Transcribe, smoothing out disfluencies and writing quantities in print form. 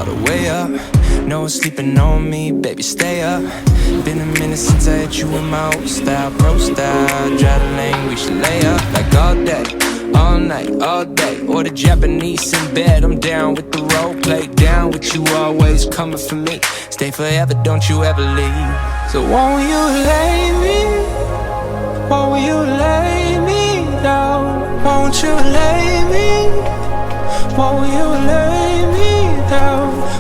all the way up. No one's sleeping on me, baby, stay up. Been a minute since I hit you with my old style, pro style. Drive the lane, we should lay up like all day, all night, all day. Or the Japanese in bed, I'm down with the role play. Down with you always, coming for me. Stay forever, don't you ever leave. So won't you lay me, won't you lay me down? Won't you lay me, won't you lay me down?